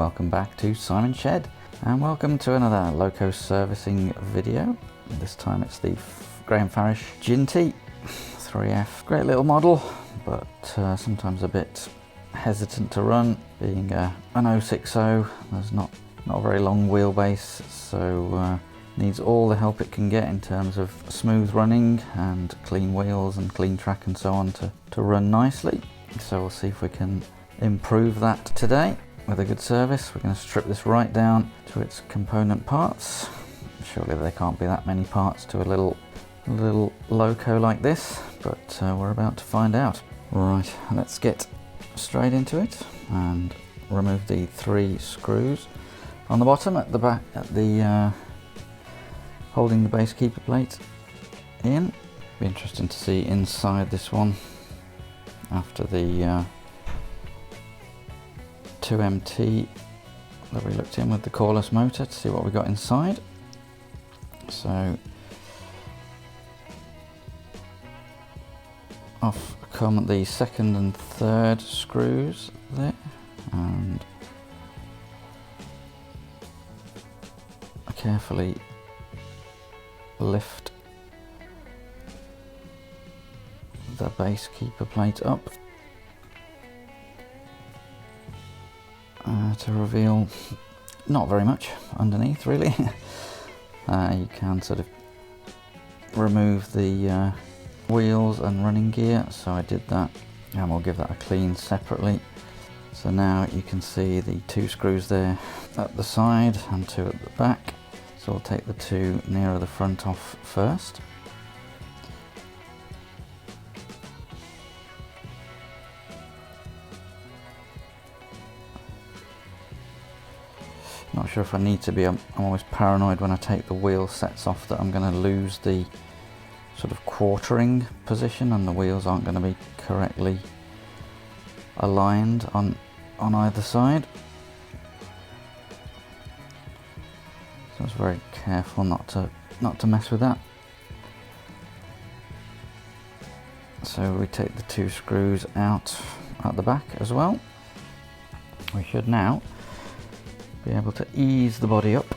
welcome back to Simon's Shed, and welcome to another loco servicing video. This time it's the Graham Farish Jinty 3F. Great little model, but sometimes a bit hesitant to run, being an 060. There's not a very long wheelbase, so needs all the help it can get in terms of smooth running and clean wheels and clean track and so on to run nicely. So we'll see if we can improve that today with a good service. We're going to strip this right down to its component parts. Surely there can't be that many parts to a little loco like this, but we're about to find out. Right, let's get straight into it and remove the 3 screws on the bottom at the back, at the holding the base keeper plate in. Be interesting to see inside this one after the 2MT that we looked in with the coreless motor, to see what we got inside. So off come the 2nd and 3rd screws there, and carefully lift the base keeper plate up to reveal not very much underneath, really. You can sort of remove the wheels and running gear, so I did that, and we'll give that a clean separately. So now you can see the 2 screws there at the side and 2 at the back, so we'll take the 2 nearer the front off first. Not sure if I need to be. I'm always paranoid when I take the wheel sets off that I'm going to lose the sort of quartering position and the wheels aren't going to be correctly aligned on either side. So I was very careful not to mess with that. So we take the 2 screws out at the back as well. We should now be able to ease the body up.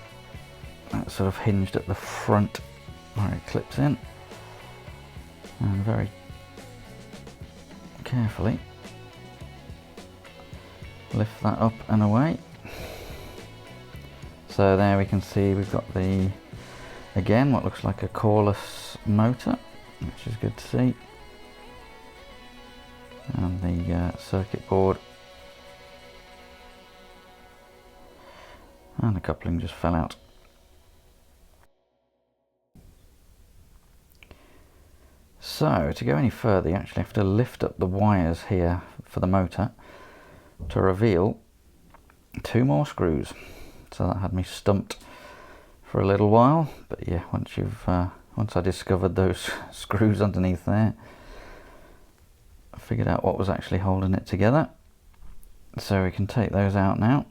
That's sort of hinged at the front where it clips in, and very carefully lift that up and away. So there we can see we've got the, again, what looks like a coreless motor, which is good to see, and the circuit board, and the coupling just fell out. So to go any further, you actually have to lift up the wires here for the motor to reveal 2 more screws. So that had me stumped for a little while, but yeah, once I discovered those screws underneath there, I figured out what was actually holding it together. So we can take those out now.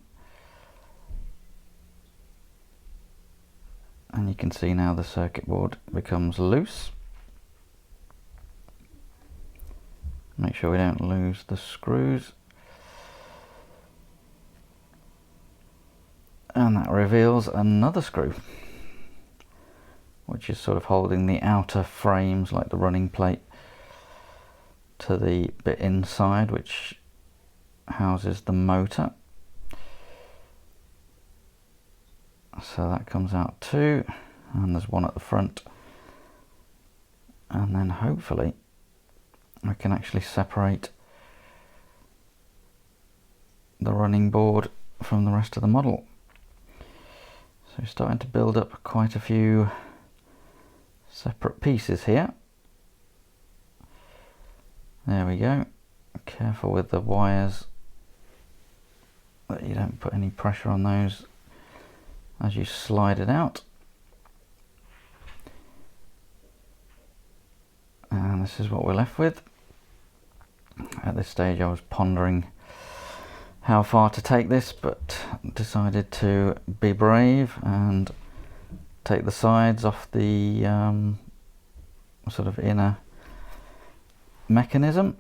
And you can see now the circuit board becomes loose. Make sure we don't lose the screws. And that reveals another screw, which is sort of holding the outer frames, like the running plate, to the bit inside which houses the motor. So that comes out too, and there's one at the front, and then hopefully we can actually separate the running board from the rest of the model. So we're starting to build up quite a few separate pieces here. There we go. Careful with the wires that you don't put any pressure on those as you slide it out. And this is what we're left with. At this stage I was pondering how far to take this, but decided to be brave and take the sides off the sort of inner mechanism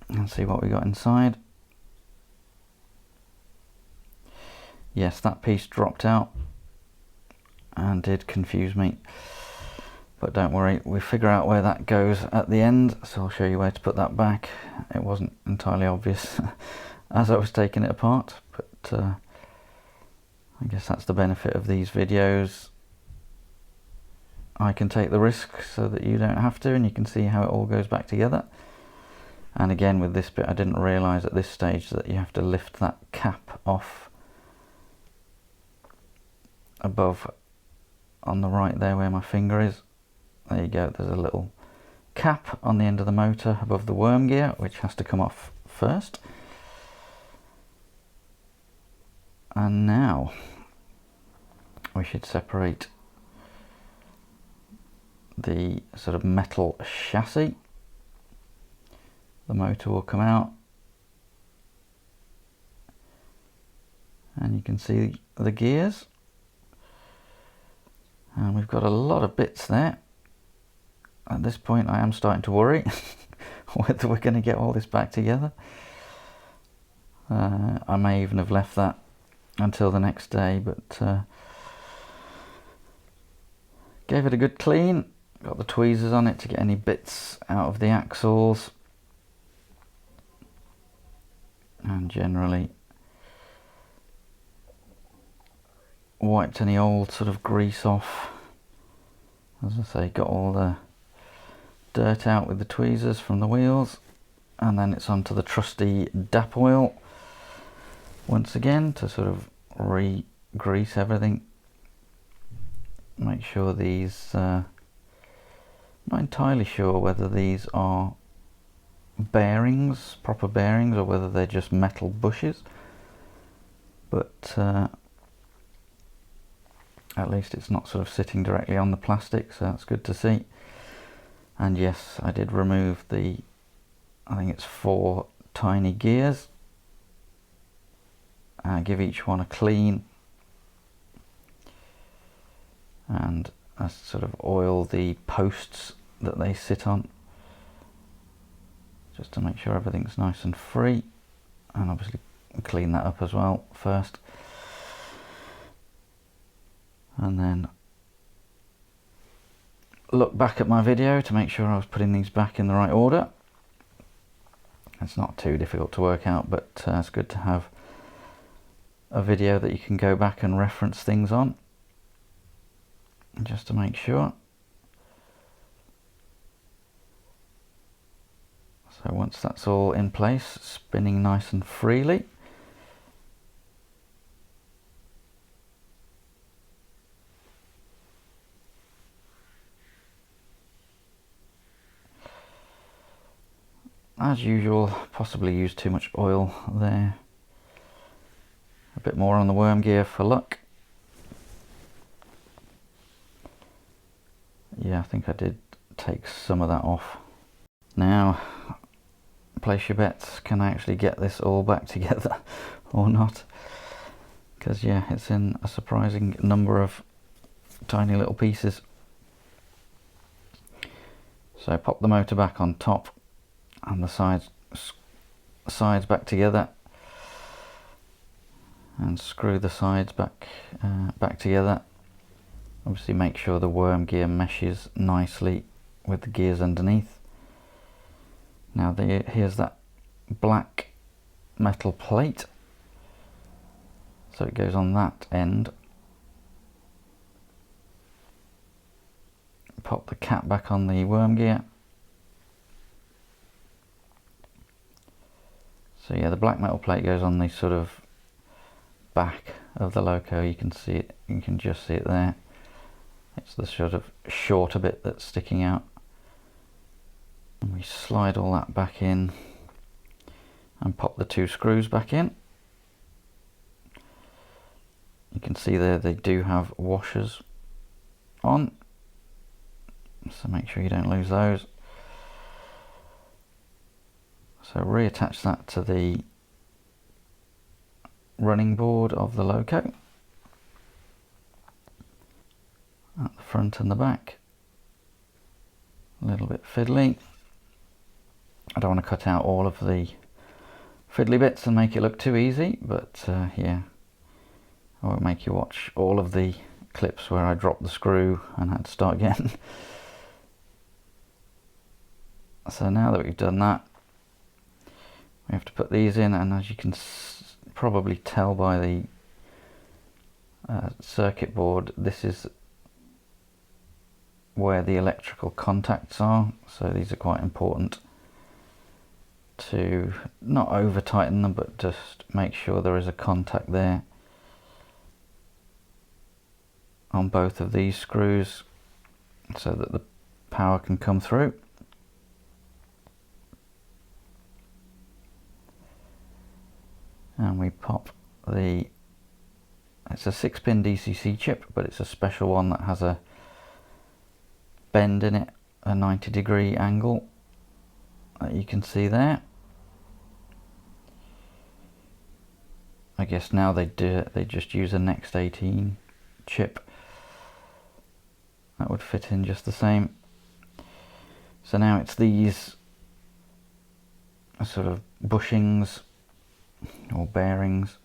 and see what we got inside. Yes, that piece dropped out and did confuse me. But don't worry, we figure out where that goes at the end, so I'll show you where to put that back. It wasn't entirely obvious as I was taking it apart, but I guess that's the benefit of these videos. I can take the risk so that you don't have to, and you can see how it all goes back together. And again, with this bit, I didn't realise at this stage that you have to lift that cap off above on the right there where my finger is. There you go, there's a little cap on the end of the motor above the worm gear, which has to come off first. And now we should separate the sort of metal chassis. The motor will come out, and you can see the gears, and we've got a lot of bits there. At this point I am starting to worry whether we're going to get all this back together. I may even have left that until the next day, but gave it a good clean, got the tweezers on it to get any bits out of the axles, and generally wiped any old sort of grease off. As I say, got all the dirt out with the tweezers from the wheels, and then it's onto the trusty DAP oil once again to sort of re-grease everything. Make sure these, not entirely sure whether these are bearings, proper bearings, or whether they're just metal bushes, but at least it's not sort of sitting directly on the plastic, so that's good to see. And yes, I did remove the, I think it's 4 tiny gears. Give each one a clean, and I sort of oil the posts that they sit on, just to make sure everything's nice and free, and obviously clean that up as well first. And then look back at my video to make sure I was putting these back in the right order. It's not too difficult to work out, but it's good to have a video that you can go back and reference things on, just to make sure. So once that's all in place, spinning nice and freely, as usual, possibly used too much oil there. A bit more on the worm gear for luck. Yeah, I think I did take some of that off. Now, place your bets, can I actually get this all back together or not? Because yeah, it's in a surprising number of tiny little pieces. So pop the motor back on top and the sides back together, and screw the sides back together. Obviously make sure the worm gear meshes nicely with the gears underneath. Now here's that black metal plate, so it goes on that end. Pop the cap back on the worm gear. So yeah, the black metal plate goes on the sort of back of the loco. You can see it, you can just see it there. It's the sort of shorter bit that's sticking out. And we slide all that back in and pop the 2 screws back in. You can see there they do have washers on, so make sure you don't lose those. So reattach that to the running board of the loco at the front and the back. A little bit fiddly. I don't want to cut out all of the fiddly bits and make it look too easy, but yeah, I won't make you watch all of the clips where I dropped the screw and had to start again. So now that we've done that, we have to put these in, and as you can probably tell by the circuit board, this is where the electrical contacts are, so these are quite important to not over tighten them, but just make sure there is a contact there on both of these screws so that the power can come through. And we pop the, it's a 6-pin DCC chip, but it's a special one that has a bend in it, a 90-degree angle that you can see there. I guess now they just use a Next 18 chip. That would fit in just the same. So now it's these sort of bushings or bearings.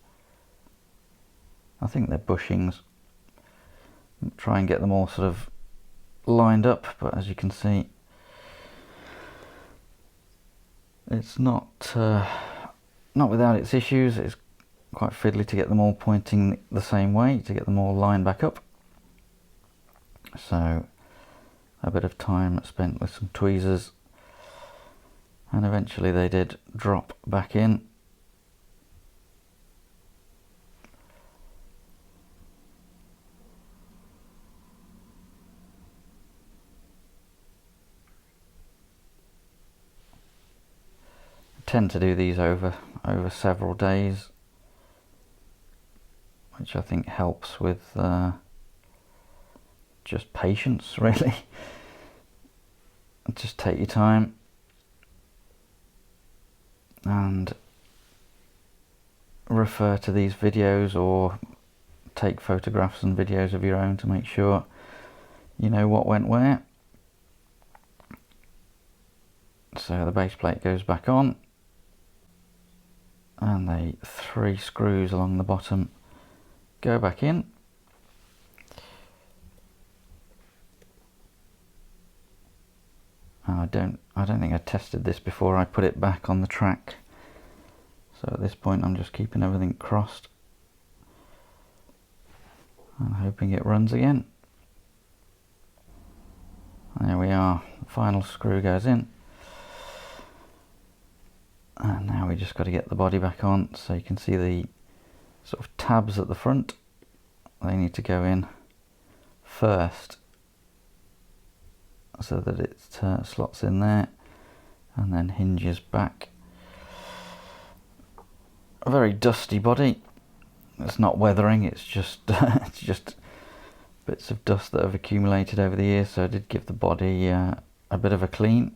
I think they're bushings. Try and get them all sort of lined up, but as you can see, it's not without its issues. It's quite fiddly to get them all pointing the same way, to get them all lined back up. So a bit of time spent with some tweezers, and eventually they did drop back in. Tend to do these over several days, which I think helps with just patience, really. Just take your time and refer to these videos, or take photographs and videos of your own to make sure you know what went where. So the base plate goes back on, and the 3 screws along the bottom go back in. I don't think I tested this before I put it back on the track, so at this point I'm just keeping everything crossed and hoping it runs again. There we are, the final screw goes in. And now we just got to get the body back on, so you can see the sort of tabs at the front. They need to go in first so that it slots in there and then hinges back. A very dusty body. It's not weathering, it's just it's just bits of dust that have accumulated over the years, so I did give the body a bit of a clean.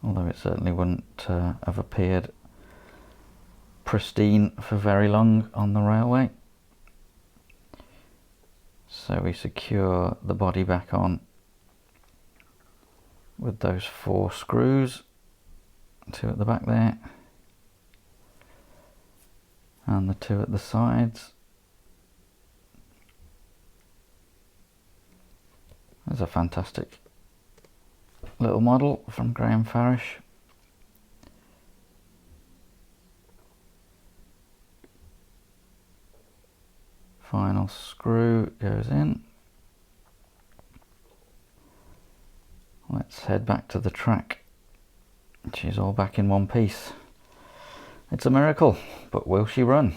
Although it certainly wouldn't have appeared pristine for very long on the railway. So we secure the body back on with those 4 screws, 2 at the back there and the 2 at the sides. There's a fantastic little model from Farish. Final screw goes in. Let's head back to the track. She's all back in one piece. It's a miracle, but will she run?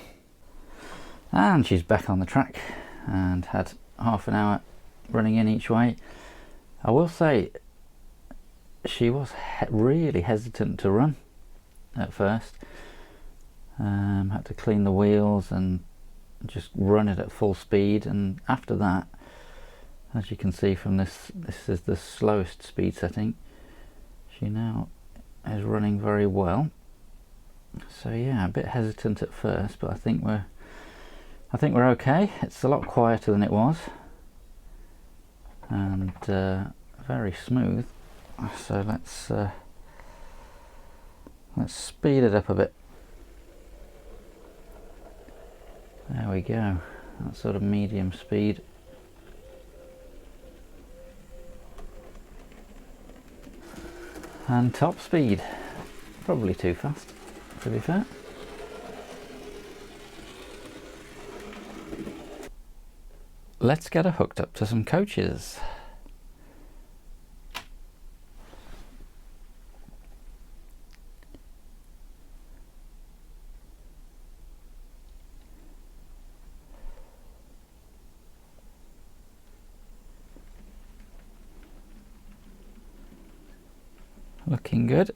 And she's back on the track and had half an hour running in each way. I will say she was really hesitant to run at first. Had to clean the wheels and just run it at full speed, and after that, as you can see from this is the slowest speed setting. She now is running very well. So yeah, a bit hesitant at first, but I think we're okay. It's a lot quieter than it was, and very smooth. So let's speed it up a bit. There we go, that's sort of medium speed. And top speed, probably too fast, to be fair. Let's get her hooked up to some coaches. Looking good.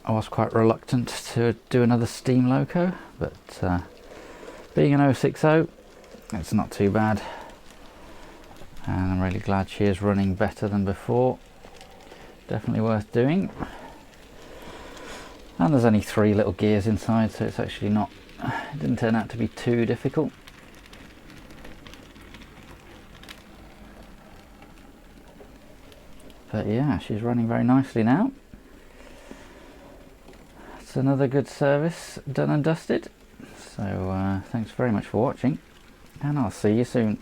I was quite reluctant to do another steam loco, but being an 060, it's not too bad. And I'm really glad she is running better than before. Definitely worth doing. And there's only 3 little gears inside, so it's actually not, it didn't turn out to be too difficult. But yeah, she's running very nicely now. It's another good service done and dusted. So thanks very much for watching, and I'll see you soon.